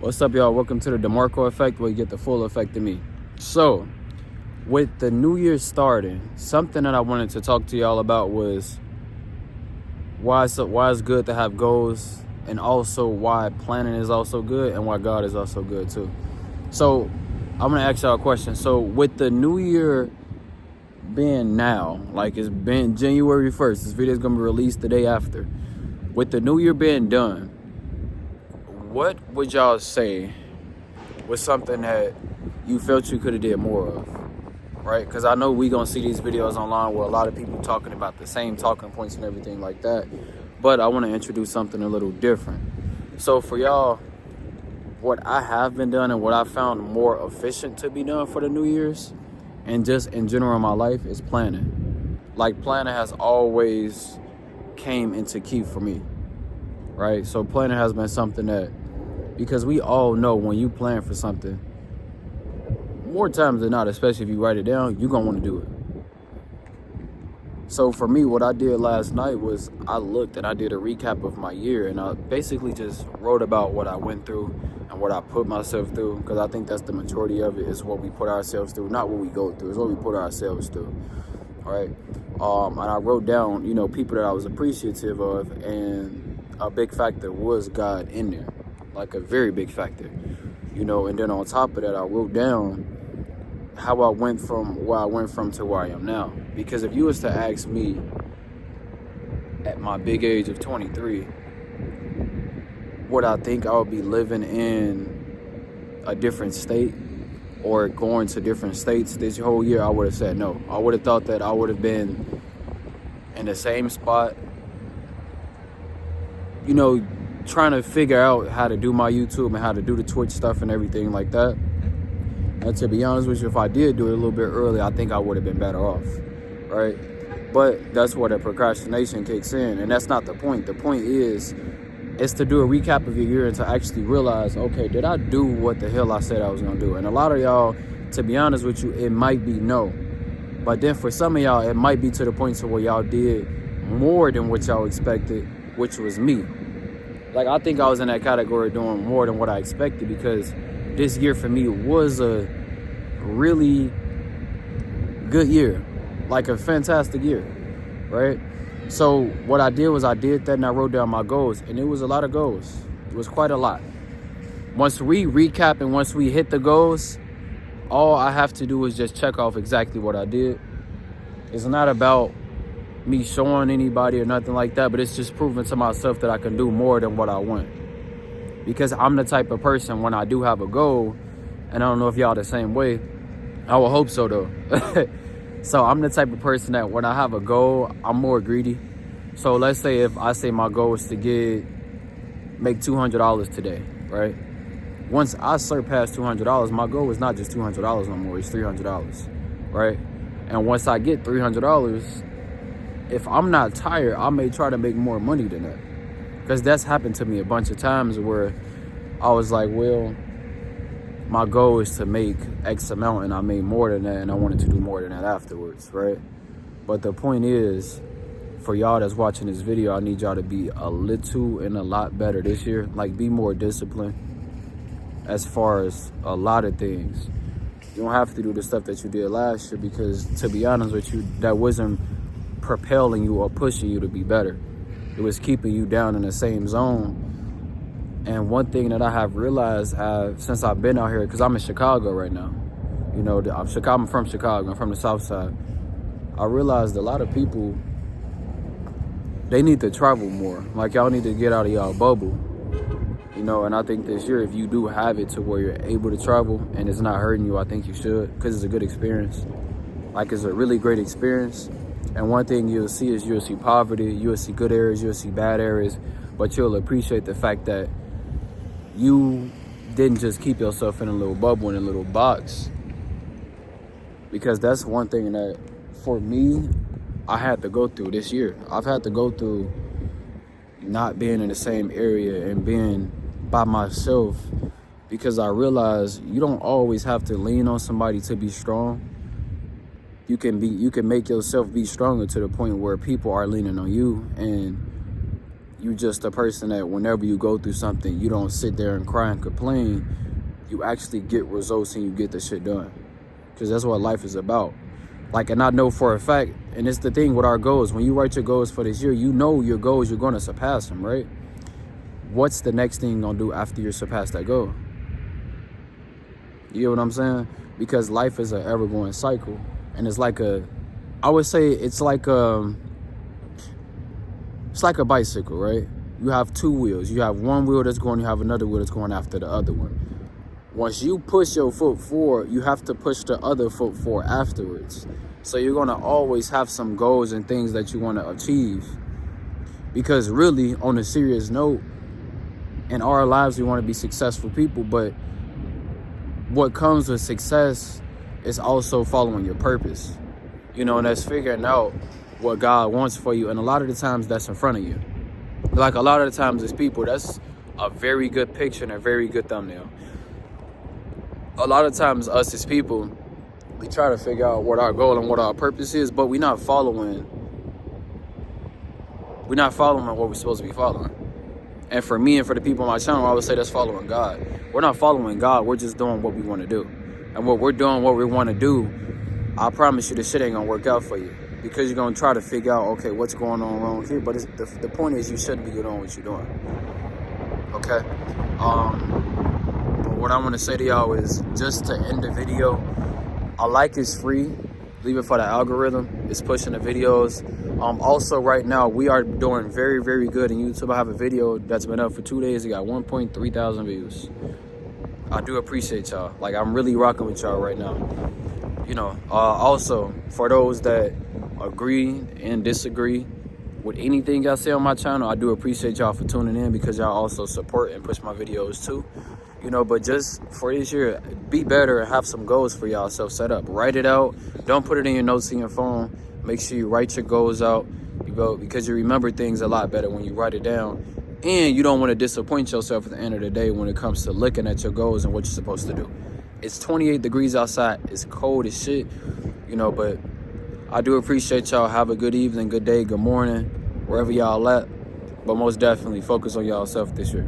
What's up, y'all? Welcome to the DeMarkco effect, where you get the full effect of me. So, with the new year starting, something that I wanted to talk to y'all about was why it's good to have goals, and also why planning is also good, and why God is also good too. So, I'm gonna ask y'all a question. So, with the new year being now, like it's been January 1st, this video is gonna be released the day after. With the new year being done, what would y'all say was something that you felt you could have did more of, right? Because I know we gonna see these videos online where a lot of people talking about the same talking points and everything like that, but I want to introduce something a little different. So for y'all, what I have been done and what I found more efficient to be done for the New Year's and just in general in my life is planning. Like, planning has always came into key for me, right? So planning has been something that, because we all know when you plan for something, more times than not, especially if you write it down, you're gonna want to do it. So for me, what I did last night was I looked and I did a recap of my year, and I basically just wrote about what I went through and what I put myself through, because I think that's the majority of it, is what we put ourselves through, not what we go through, it's what we put ourselves through, right? And I wrote down, people that I was appreciative of, and a big factor was God in there, like a very big factor, and then on top of that, I wrote down how I went from where I went from to where I am now. Because if you was to ask me at my big age of 23, would I think I would be living in a different state or going to different states this whole year, I would have said no. I would have thought that I would have been in the same spot, trying to figure out how to do my YouTube and how to do the Twitch stuff and everything like that. And to be honest with you, if I did do it a little bit early, I think I would have been better off, right? But that's where the procrastination kicks in, and that's not the point. The point is to do a recap of your year and to actually realize, okay, did I do what the hell I said I was going to do? And a lot of y'all, to be honest with you, it might be no. But then for some of y'all, it might be to the point to where y'all did more than what y'all expected, which was me. Like, I think I was in that category doing more than what I expected, because this year for me was a really good year, like a fantastic year, right? So what I did was I did that, and I wrote down my goals, and it was a lot of goals. It was quite a lot. Once we recap and once we hit the goals, all I have to do is just check off exactly what I did. It's not about me showing anybody or nothing like that, but it's just proving to myself that I can do more than what I want. Because I'm the type of person, when I do have a goal, and I don't know if y'all the same way, I will hope so though. So I'm the type of person that when I have a goal, I'm more greedy. So let's say if I say my goal is to make $200 today, right? Once I surpass $200, my goal is not just $200 no more, it's $300, right? And once I get $300, if I'm not tired, I may try to make more money than that. Because that's happened to me a bunch of times where I was like, well, my goal is to make X amount, and I made more than that, and I wanted to do more than that afterwards, right? But the point is, for y'all that's watching this video, I need y'all to be a little and a lot better this year. Like, be more disciplined as far as a lot of things. You don't have to do the stuff that you did last year, because to be honest with you, that wasn't propelling you or pushing you to be better. It was keeping you down in the same zone. And one thing that I have realized since I've been out here, because I'm in Chicago right now, I'm from Chicago, I'm from the South Side. I realized a lot of people, they need to travel more. Like, y'all need to get out of y'all bubble, and I think this year, if you do have it to where you're able to travel and it's not hurting you, I think you should, because it's a good experience. Like, it's a really great experience. And one thing you'll see is you'll see poverty, you'll see good areas, you'll see bad areas, but you'll appreciate the fact that you didn't just keep yourself in a little bubble, in a little box. Because that's one thing that, for me, I had to go through this year. I've had to go through not being in the same area and being by myself, because I realized you don't always have to lean on somebody to be strong. You can make yourself be stronger to the point where people are leaning on you, and You just a person that whenever you go through something, you don't sit there and cry and complain. You actually get results and you get the shit done. Because that's what life is about. Like, and I know for a fact, and it's the thing with our goals, when you write your goals for this year, you know your goals, you're going to surpass them, right? What's the next thing you're going to do after you surpass that goal? You get what I'm saying? Because life is an ever-going cycle. And it's like I would say it's like a bicycle, right? You have two wheels. You have one wheel that's going, you have another wheel that's going after the other one. Once you push your foot forward, you have to push the other foot forward afterwards. So you're going to always have some goals and things that you want to achieve. Because really, on a serious note, in our lives, we want to be successful people. But what comes with success is also following your purpose. You know, and that's figuring out what God wants for you. And a lot of the times that's in front of you. Like a lot of the times as people, that's a very good picture and a very good thumbnail. A lot of times us as people, we try to figure out what our goal and what our purpose is, but we're not following what we're supposed to be following. And for me and for the people on my channel, I would say that's following God. We're not following God, we're just doing what we want to do. And what we're doing, what we want to do, I promise you the shit ain't gonna work out for you. Because you're gonna try to figure out, okay, what's going on wrong here? But the point is, you shouldn't be doing what you're doing. Okay? But what I want to say to y'all is, just to end the video, a like is free. Leave it for the algorithm. It's pushing the videos. Also, right now, we are doing very, very good in YouTube. I have a video that's been up for 2 days. It got 1.3 thousand views. I do appreciate y'all. Like, I'm really rocking with y'all right now. You know, also, for those that agree and disagree with anything I say on my channel, I do appreciate y'all for tuning in, because y'all also support and push my videos too. You know, but just for this year, be better and have some goals for y'all self set up. Write it out. Don't put it in your notes in your phone. Make sure you write your goals out, because you remember things a lot better when you write it down. And you don't want to disappoint yourself at the end of the day when it comes to looking at your goals and what you're supposed to do. It's 28 degrees outside. It's cold as shit, you know, but I do appreciate y'all. Have a good evening, good day, good morning, wherever y'all at. But most definitely focus on y'all self this year.